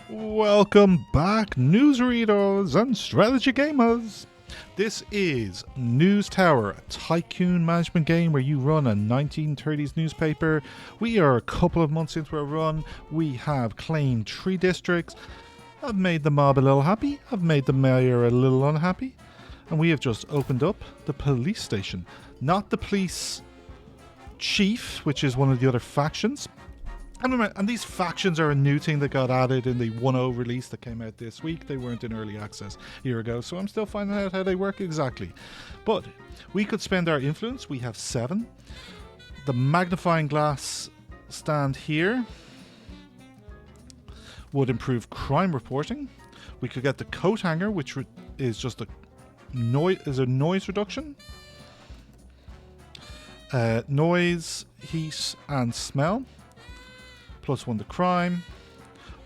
Welcome back, newsreaders and strategy gamers. This is Newstower, a tycoon management game where you run a 1930s newspaper. We are a couple of months into our run. We have claimed 3 districts. I've made the mob a little happy. I've made the mayor a little unhappy. And we have just opened up the police station. Not the police chief, which is one of the other factions. And these factions are a new thing that got added in the 1.0 release that came out this week. They weren't in early access a year ago, so I'm still finding out how they work exactly. But we could spend our influence. We have 7. The magnifying glass stand here would improve crime reporting. We could get the coat hanger, which is just a noise reduction. Noise, heat, and smell. +1 to crime,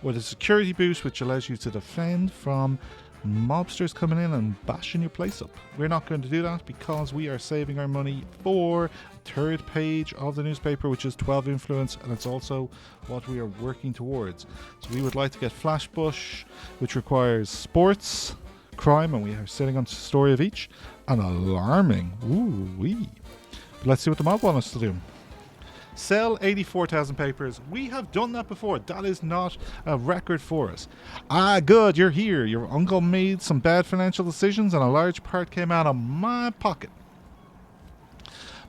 or the security boost, which allows you to defend from mobsters coming in and bashing your place up. We're not going to do that because we are saving our money for the 3rd page of the newspaper, which is 12 influence, and it's also what we are working towards. So we would like to get Flatbush, which requires sports, crime, and we are sitting on the story of each, and alarming. Ooh-wee. But let's see what the mob want us to do. Sell 84,000 papers. We have done that before. That is not a record for us. Good, you're here. Your uncle made some bad financial decisions and a large part came out of my pocket.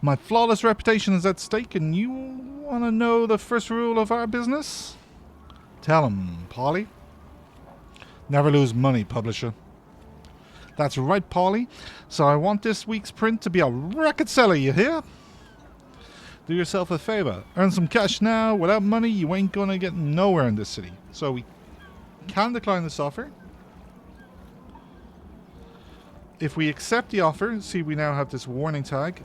My flawless reputation is at stake and you want to know the first rule of our business? Tell him, Polly. Never lose money, publisher. That's right, Polly. So I want this week's print to be a record seller, you hear? Do yourself a favor. Earn some cash now. Without money, you ain't gonna get nowhere in this city. So we can decline this offer. If we accept the offer, see we now have this warning tag,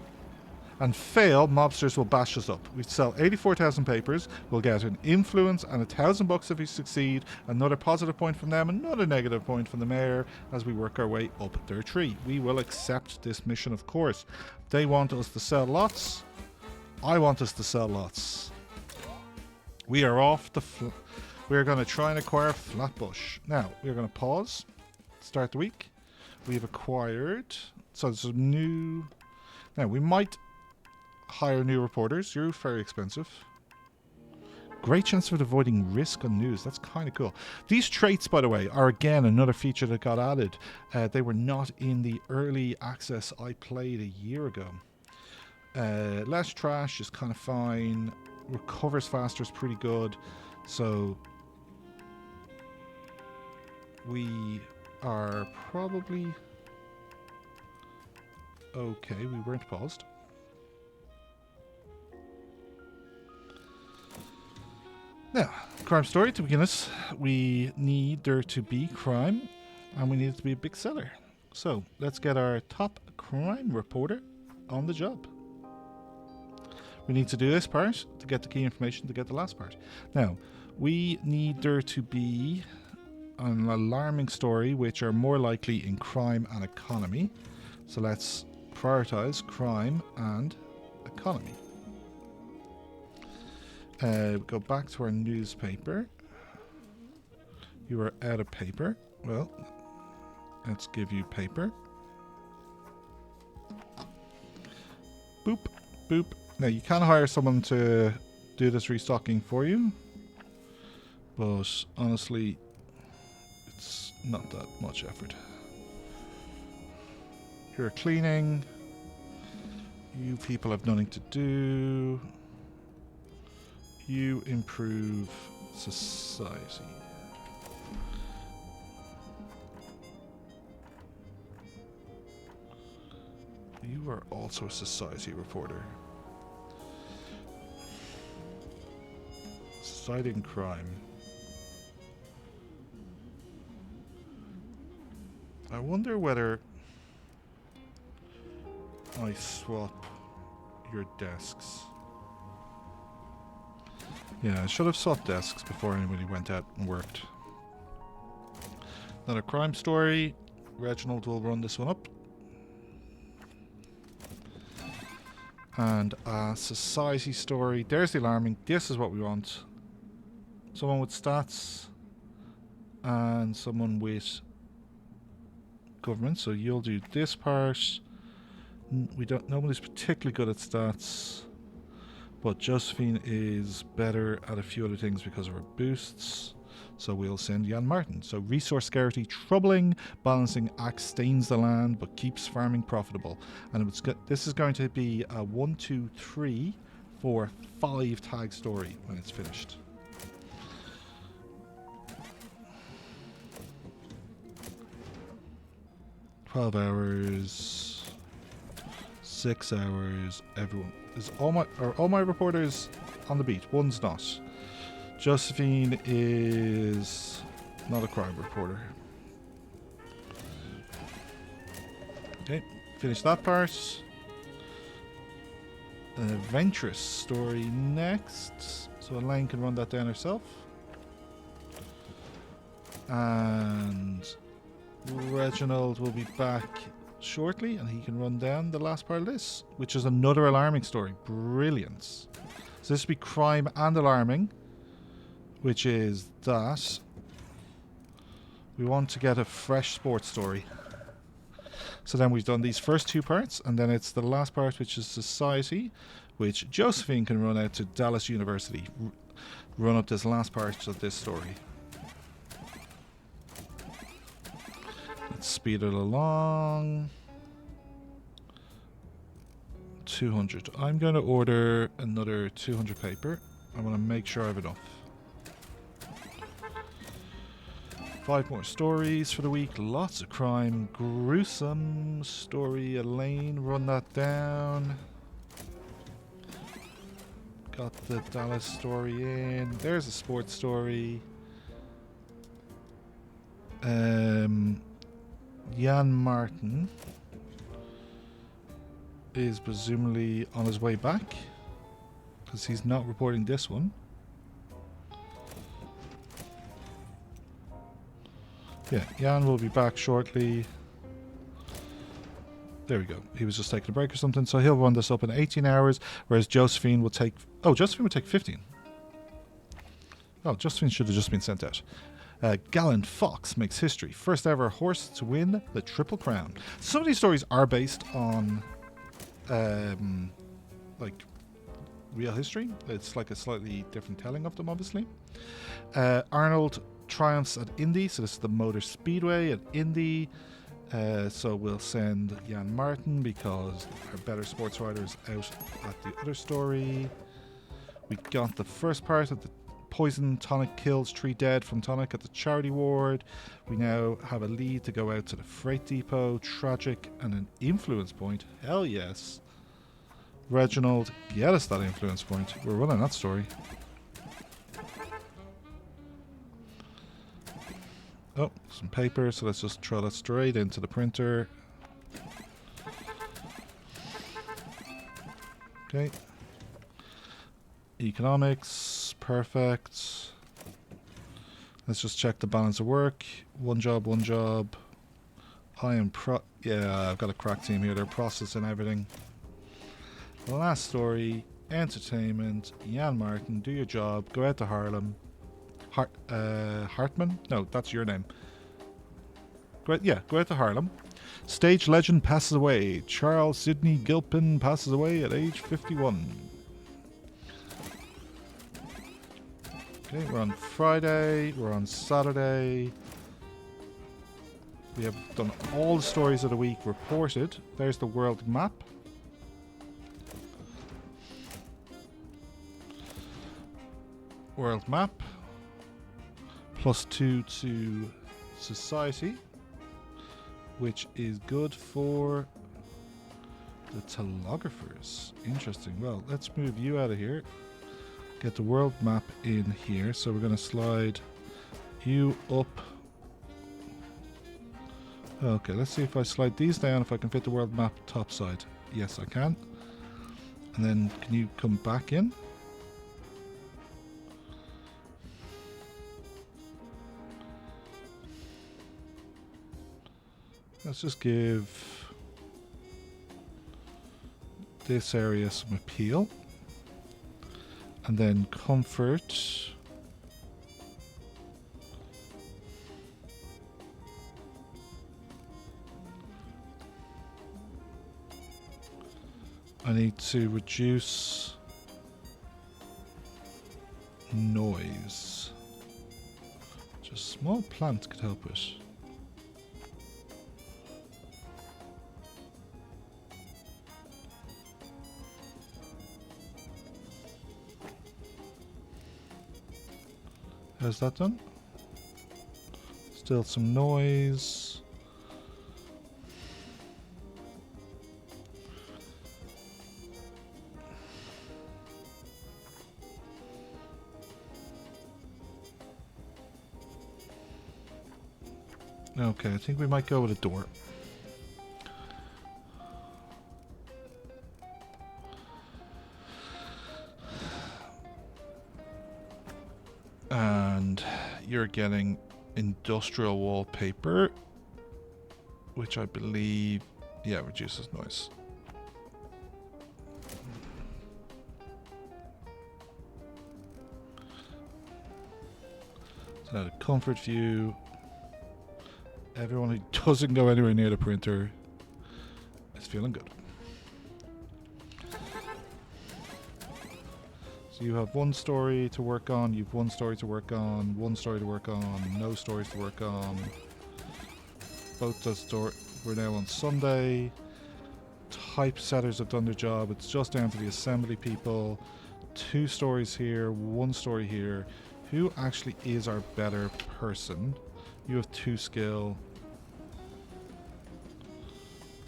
and fail, mobsters will bash us up. We sell 84,000 papers. We'll get an influence and $1,000 if we succeed. Another positive point from them, another negative point from the mayor as we work our way up their tree. We will accept this mission, of course. They want us to sell lots. I want us to sell lots. We are off the... We're going to try and acquire Flatbush. Now, we're going to pause. Start the week. We've acquired... So there's a new... Now, we might hire new reporters. You're very expensive. Great chance of avoiding risk on news. That's kind of cool. These traits, by the way, are again another feature that got added. They were not in the early access I played a year ago. Less trash is kind of fine. Recovers faster is pretty good. So we are probably okay. We weren't paused. Now, crime story to begin us. We need there to be crime and we need it to be a big seller. So let's get our top crime reporter on the job. We need to do this part to get the key information to get the last part. Now, we need there to be an alarming story which are more likely in crime and economy. So let's prioritize crime and economy. Go back to our newspaper. You are out of paper. Well, let's give you paper. Boop, boop. Now, you can hire someone to do this restocking for you, but honestly, it's not that much effort. You're cleaning. You people have nothing to do. You improve society. You are also a society reporter. Society and crime. I wonder whether I swap your desks. Yeah, I should have swapped desks before anybody went out and worked. Another crime story. Reginald will run this one up. And a society story. There's the alarming. This is what we want. Someone with stats and someone with government. So you'll do this part. Nobody's particularly good at stats, but Josephine is better at a few other things because of her boosts. So we'll send Jan Martin. So resource scarcity troubling, balancing act stains the land but keeps farming profitable. And this is going to be a 1, 2, 3, 4, 5 tag story when it's finished. $12 hours, 6 hours. Everyone is all my reporters on the beat. One's not. Josephine is not a crime reporter. Okay, finish that part. An adventurous story next. So Elaine can run that down herself. And Reginald will be back shortly and he can run down the last part of this, which is another alarming story. Brilliant. So this will be crime and alarming, which is that we want to get a fresh sports story. So then we've done these first 2 parts, and then it's the last part, which is society, which Josephine can run out to Dallas University, run up this last part of this story. Let's speed it along. 200. I'm going to order another 200 paper. I want to make sure I have enough. 5 more stories for the week. Lots of crime. Gruesome story. Elaine, run that down. Got the Dallas story in. There's a sports story. Jan Martin is presumably on his way back because he's not reporting this one. Yeah, Jan will be back shortly. There we go. He was just taking a break or something, so he'll run this up in 18 hours, whereas Josephine will take... Oh, Josephine will take 15. Oh, Josephine should have just been sent out. Gallant Fox makes history. First ever horse to win the Triple Crown. Some of these stories are based on, like, real history. It's like a slightly different telling of them, obviously. Arnold triumphs at Indy, so this is the Motor Speedway at Indy. So we'll send Jan Martin because our better sports writer is out at the other story. We got the first part of the poison tonic kills 3 dead from tonic at the charity ward. We now have a lead to go out to the freight depot. Tragic and an influence point. Hell yes. Reginald, get us that influence point. We're running that story. Oh, some paper, so let's just throw that straight into the printer. Okay. Economics, perfect. Let's just check the balance of work. One job. Yeah, I've got a crack team here. They're processing everything. Last story, entertainment. Jan Martin, do your job. Go out to Harlem. Hartman? No, that's your name. Go out to Harlem. Stage legend passes away. Charles Sidney Gilpin passes away at age 51. Okay, we're on Friday. We're on Saturday. We have done all the stories of the week reported. There's the world map. World map. +2 to society, which is good for the telegraphers. Interesting. Well, let's move you out of here. Get the world map in here. So we're going to slide you up. Okay, let's see if I slide these down, if I can fit the world map top side. Yes, I can. And then can you come back in? Let's just give this area some appeal. And then comfort. I need to reduce noise. Just small plant could help it. How's that done? Still some noise. Okay, I think we might go with a door. And you're getting industrial wallpaper, which I believe, yeah, reduces noise. So now the comfort view. Everyone who doesn't go anywhere near the printer is feeling good. So you have one story to work on, you've one story to work on, one story to work on, no stories to work on. Both those stories. We're now on Sunday. Typesetters have done their job. It's just down to the assembly people. 2 stories here, 1 story here. Who actually is our better person? You have 2 skill.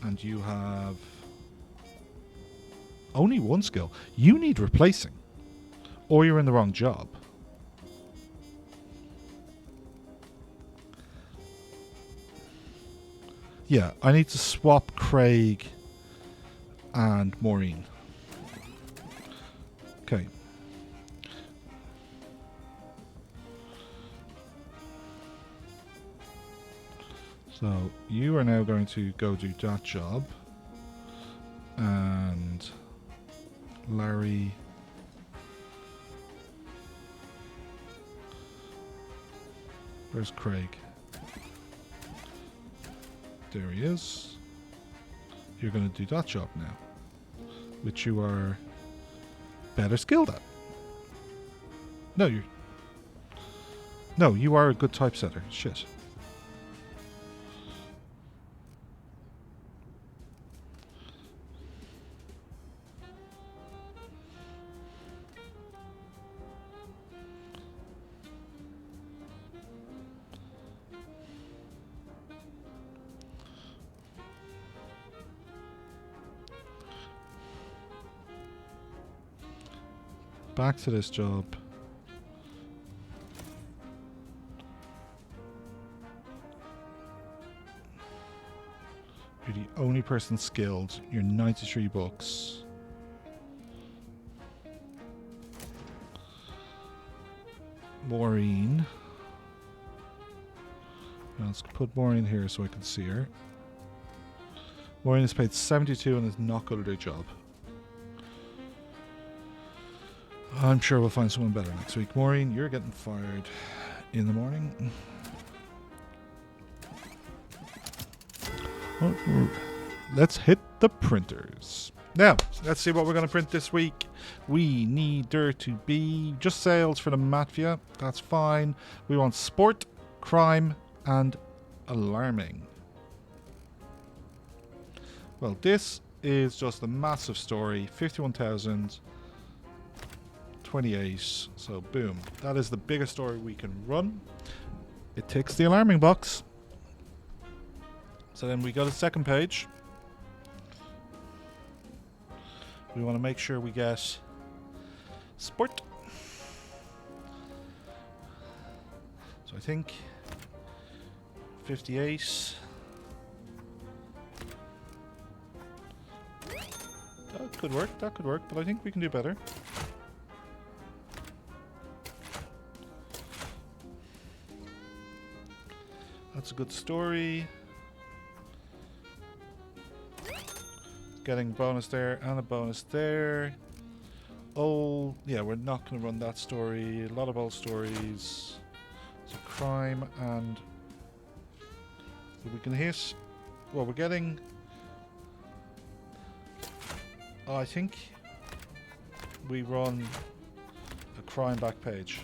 And you have only 1 skill. You need replacing. Or you're in the wrong job. Yeah, I need to swap Craig and Maureen. Okay. So you are now going to go do that job. And Larry... Where's Craig? There he is. You're going to do that job now, which you are better skilled at. No, you are a good typesetter. Shit. Back to this job. You're the only person skilled. You're 93 bucks. Maureen. Let's put Maureen here so I can see her. Maureen is paid 72 and is not good at her job. I'm sure we'll find someone better next week. Maureen, you're getting fired in the morning. Let's hit the printers. Now, let's see what we're going to print this week. We need there to be just sales for the Mafia. That's fine. We want sport, crime, and alarming. Well, this is just a massive story. 51,000. 28. So boom, that is the biggest story we can run. It ticks the alarming box. So then we go to the second page. We want to make sure we get sport. So I think 58. That could work, but I think we can do better. That's a good story. Getting bonus there and a bonus there. Oh, yeah, we're not going to run that story. A lot of old stories. So crime and... So we can hit... Well, we're getting... I think we run a crime back page.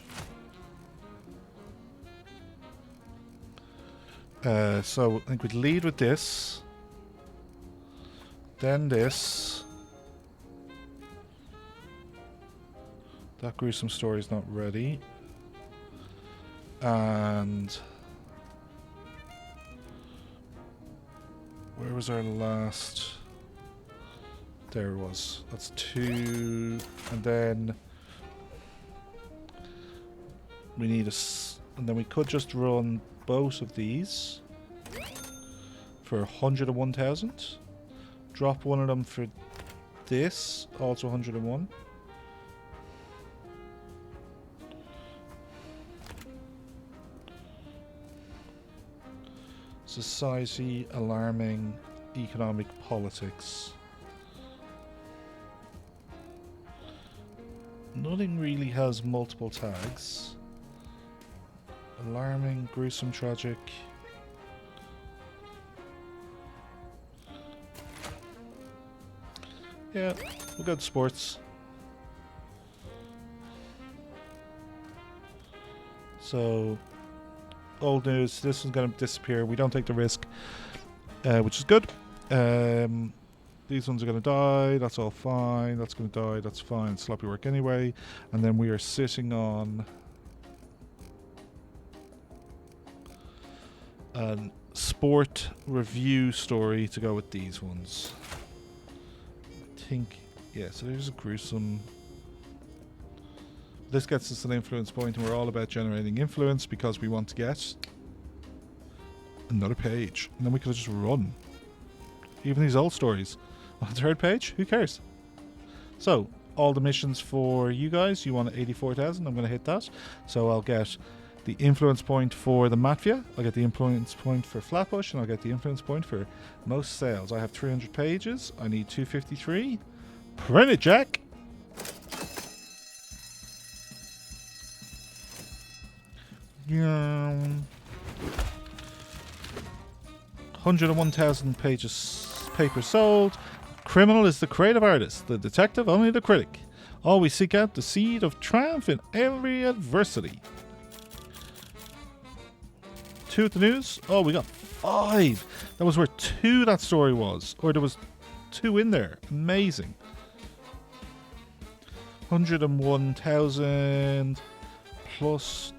So I think we'd lead with this, then this. That gruesome story is not ready. And where was our last? There it was. That's 2, and then we need and then we could just run both of these for 101,000. Drop one of them for this, also 101. Society, alarming, economic, politics. Nothing really has multiple tags. Alarming, gruesome, tragic. Yeah, we'll go to sports. So, old news, this one's going to disappear. We don't take the risk, which is good. These ones are going to die. That's all fine. That's going to die. That's fine. Sloppy work anyway. And then we are sitting on a sport review story to go with these ones. I think, yeah, so there's a gruesome. This gets us an influence point, and we're all about generating influence because we want to get another page. And then we could just run. Even these old stories. On the third page, who cares? So, all the missions for you guys, you want 84,000, I'm going to hit that. So I'll get the influence point for the Mafia, I'll get the influence point for Flatbush, and I'll get the influence point for most sales. I have 300 pages, I need 253. Print it, Jack! Yeah. 101,000 pages, paper sold. Criminal is the creative artist, the detective only the critic. Always seek out the seed of triumph in every adversity. 2 at the news. Oh, we got 5. That was where 2 that story was. Or there was 2 in there. Amazing. 101,000 plus.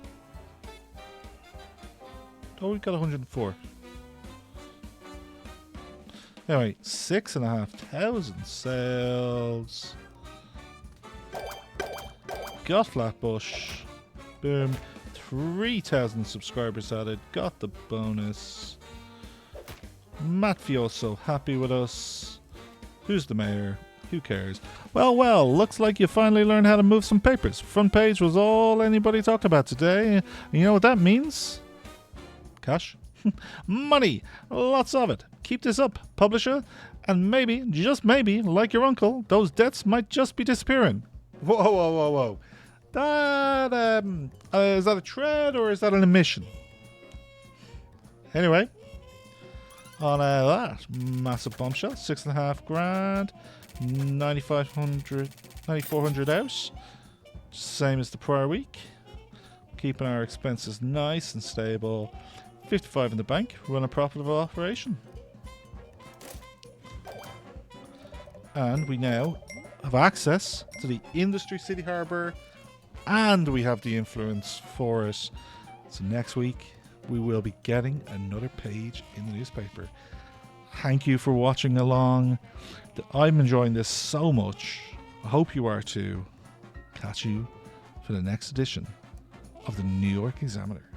Oh, we got 104. Anyway, 6,500 sales. Got Flatbush. Boom. 3,000 subscribers added. Got the bonus. Mafia happy with us. Who's the mayor? Who cares? Well, looks like you finally learned how to move some papers. Front page was all anybody talked about today. You know what that means? Cash. Money. Lots of it. Keep this up, publisher. And maybe, just maybe, like your uncle, those debts might just be disappearing. Whoa. That, is that a thread or is that an admission? Anyway, on that massive bombshell, 6.5 grand, 9,400 out, same as the prior week. Keeping our expenses nice and stable. 55 in the bank, run a profitable operation. And we now have access to the industry city harbour, and we have the influence for it. So next week we will be getting another page in the newspaper. Thank you for watching along. I'm enjoying this so much. I hope you are too. Catch you for the next edition of the New York Examiner.